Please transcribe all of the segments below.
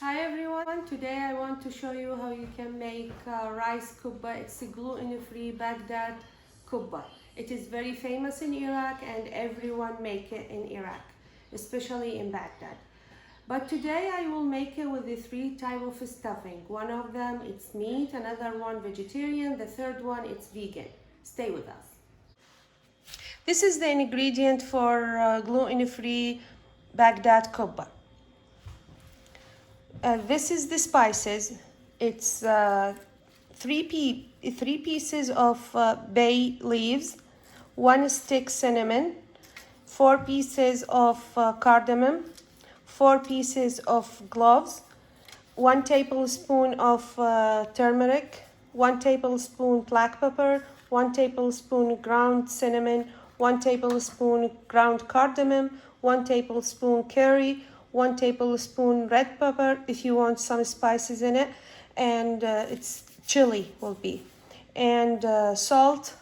Hi everyone, today I want to show you how you can make rice kubba. It's a gluten-free Baghdad kubba. It is very famous in Iraq and everyone make it in Iraq, especially in Baghdad. But today I will make it with the three types of stuffing. One of them it's meat, another one vegetarian, the third one it's vegan. Stay with us. This is the ingredient for gluten-free Baghdad kubba. This is the spices. It's three pieces of bay leaves, 1 stick cinnamon, 4 pieces of cardamom, 4 pieces of cloves, 1 tablespoon of turmeric, 1 tablespoon black pepper, 1 tablespoon ground cinnamon, 1 tablespoon ground cardamom, 1 tablespoon curry, 1 tablespoon red pepper if you want some spices in it, and it's chili will be, and salt,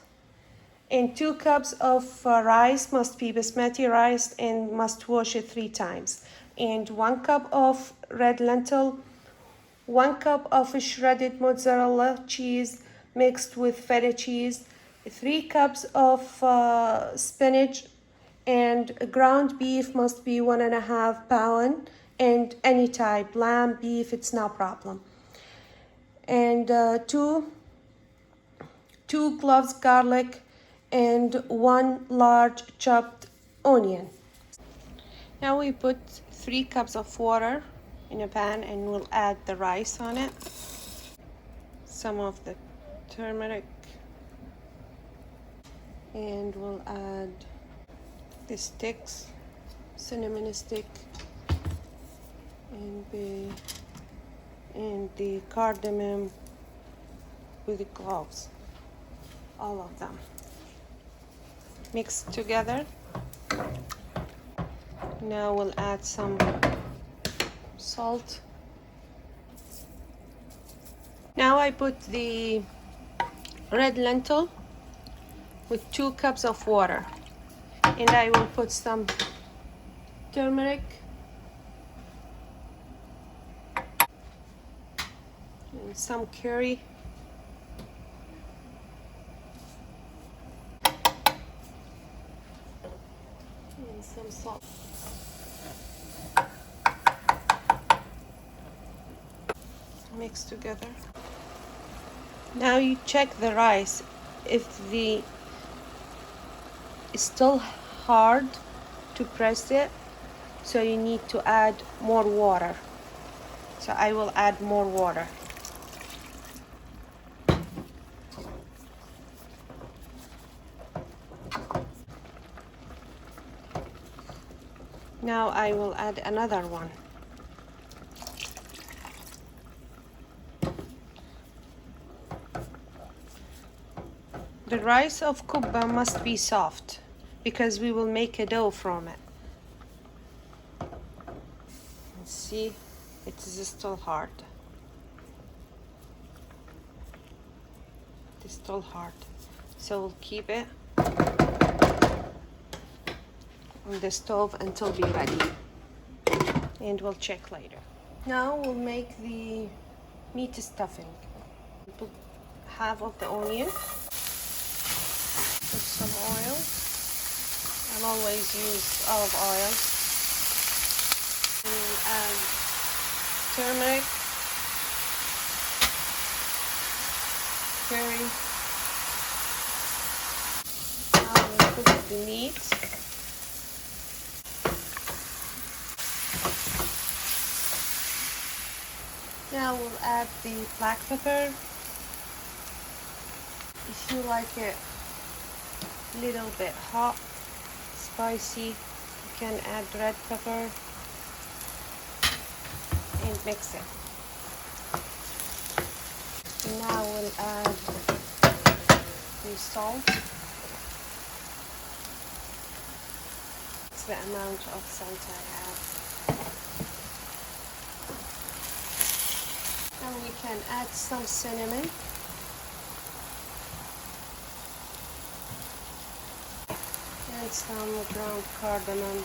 and 2 cups of rice, must be basmati rice and must wash it 3 times, and 1 cup of red lentil, 1 cup of shredded mozzarella cheese mixed with feta cheese, 3 cups of spinach, and ground beef must be 1.5 pounds, and any type, lamb, beef, it's no problem, and two cloves garlic, and 1 large chopped onion. Now we put 3 cups of water in a pan and we'll add the rice on it, some of the turmeric, and we'll add the sticks, cinnamon stick, and the cardamom with the cloves, all of them mixed together. Now we'll add some salt. Now I put the red lentil with 2 cups of water, and I will put some turmeric and some curry, and some salt. Mix together. Now you check the rice. If it's still hard to press it, so you need to add more water. So I will add more water. Now I will add another one. The rice of kubba must be soft because we will make a dough from it. See, it is still hard. It's still hard. So we'll keep it on the stove until be ready, and we'll check later. Now we'll make the meat stuffing. Put half of the onion, put some oil. I'll always use olive oil. And we'll add turmeric, curry. Now we'll put the meat. Now we'll add the black pepper. If you like it a little bit hot, spicy, you can add red pepper and mix it. Now we'll add the salt. It's the amount of salt I have. And we can add some cinnamon. And some ground cardamom.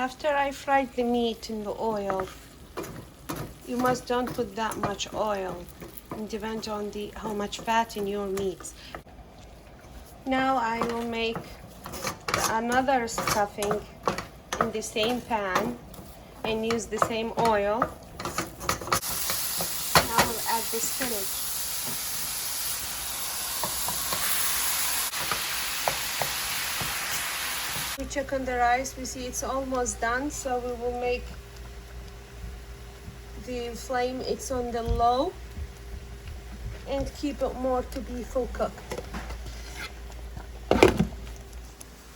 After I fried the meat in the oil, you must don't put that much oil. It depends on how much fat in your meats. Now I will make another stuffing in the same pan and use the same oil. Now I will add the spinach. We check on the rice, we see it's almost done, so we will make the flame, it's on the low, and keep it more to be full cooked.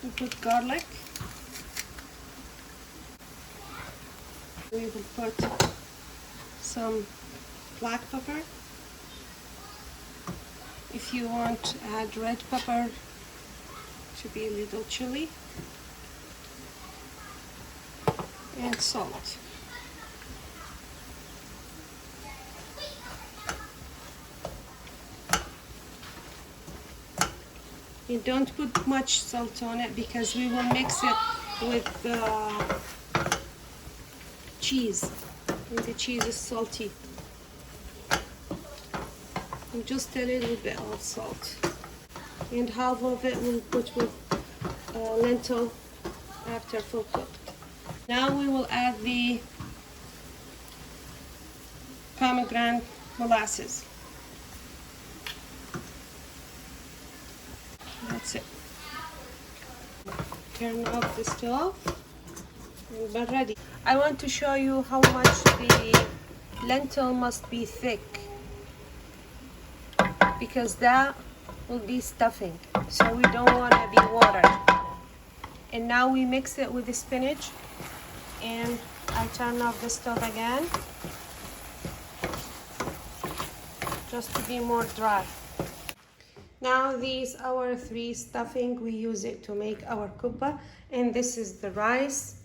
We put garlic. We will put some black pepper. If you want to add red pepper to be a little chili, and salt. You don't put much salt on it because we will mix it with cheese, and the cheese is salty. And just a little bit of salt. And half of it we'll put with lentil after full cooked. Now we will add the pomegranate molasses. That's it. Turn off the stove and we're ready. I want to show you how much the lentil must be thick, because that will be stuffing, so we don't want to be watered. And now we mix it with the spinach, and I turn off the stove again just to be more dry. Now these our 3 stuffing, we use it to make our kubba, and this is the rice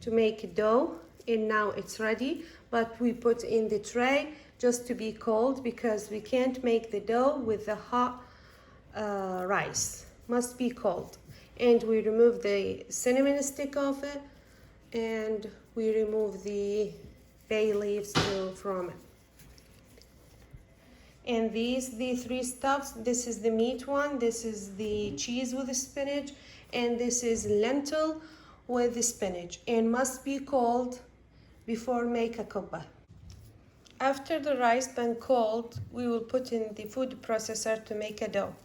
to make dough, and now it's ready, but we put in the tray just to be cold because we can't make the dough with the hot rice, must be cold. And we remove the cinnamon stick off it, and we remove the bay leaves from it. And these, the 3 stuffs, this is the meat one, this is the cheese with the spinach, and this is lentil with the spinach, and must be cold before make a kubba. After the rice been cold, we will put in the food processor to make a dough.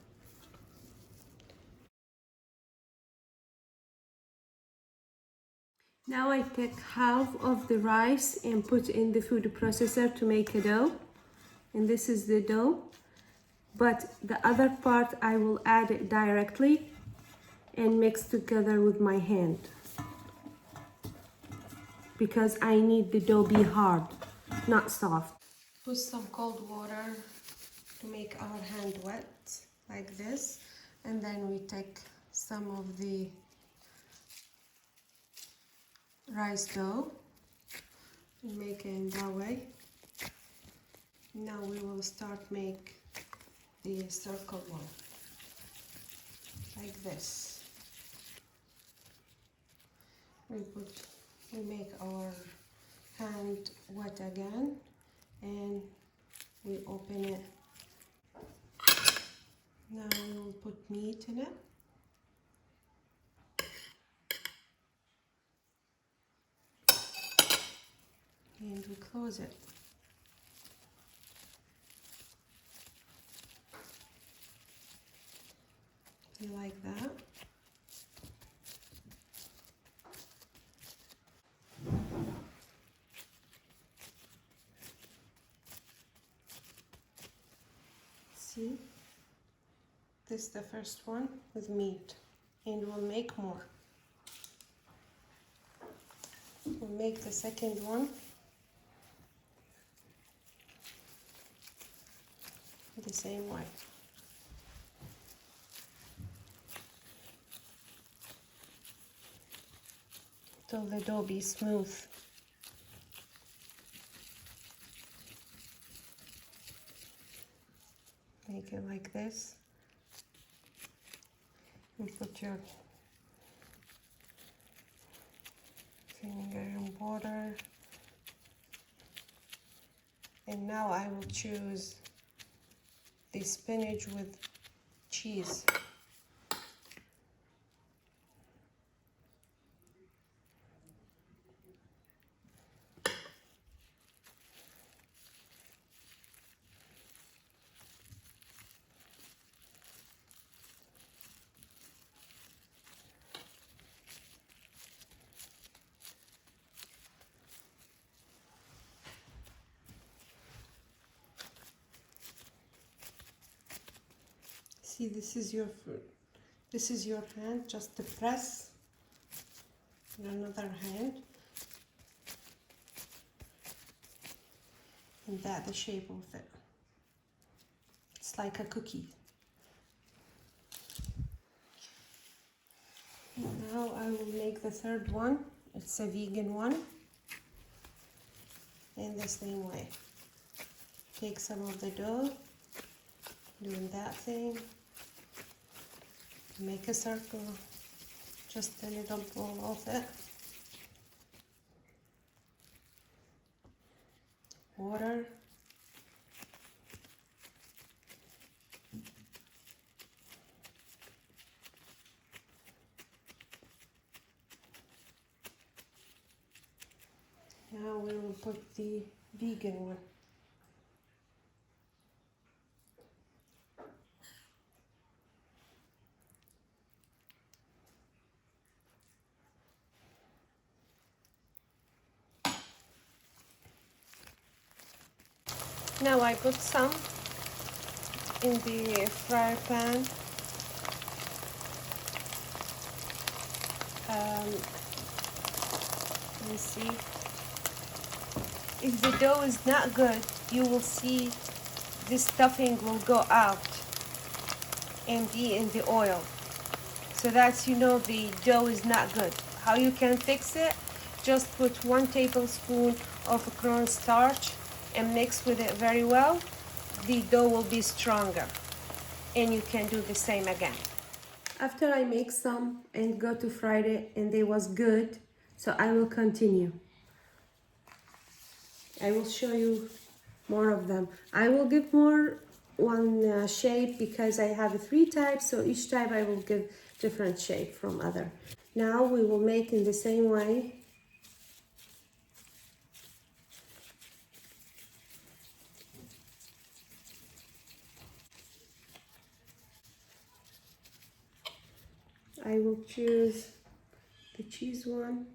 Now I take half of the rice and put in the food processor to make a dough. And this is the dough. But the other part I will add it directly and mix together with my hand, because I need the dough be hard, not soft. Put some cold water to make our hand wet, like this. And then we take some of the rice dough and make it in that way. Now we will start make the circle one, like this. We make our hand wet again, and we open it. Now we will put meat in it. And we close it. You like that? See? This is the first one with meat, and we'll make more. We'll make the second one the same way. Till the dough be smooth. Make it like this. And put your Vinegar and water. And now I will choose the spinach with cheese. See, this is your hand, just to press in another hand, and that's the shape of it. It's like a cookie. Now I will make the third one. It's a vegan one. In the same way. Take some of the dough, doing that thing. Make a circle, just a little ball of it. Water. Now we will put the vegan one. Now I put some in the fryer pan. Let me see. If the dough is not good, you will see this stuffing will go out and be in the oil. So that's, you know, the dough is not good. How you can fix it? Just put 1 tablespoon of cornstarch and mix with it very well. The dough will be stronger, and you can do the same again. After I make some and go to fry it, and they was good, so I will continue. I will show you more of them. I will give more one shape because I have 3 types, so each type I will give different shape from other. Now we will make in the same way. I will choose the cheese one.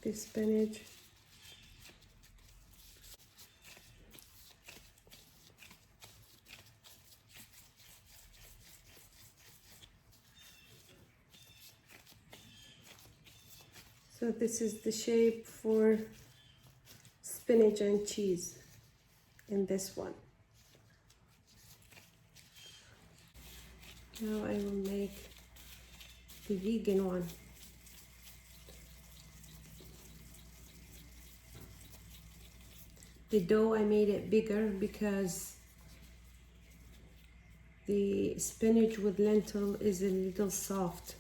The spinach. So this is the shape for spinach and cheese in this one. Now I will make the vegan one. The dough, I made it bigger because the spinach with lentil is a little soft.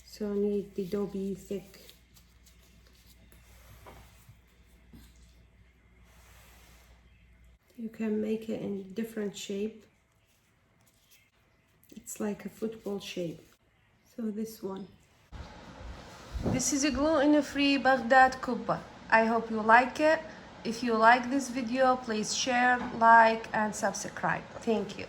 So I need the dough be thick. You can make it in different shape. It's like a football shape. So this one. This is a gluten-free Baghdad Kubba. I hope you like it. If you like this video, please share, like, and subscribe. Thank you.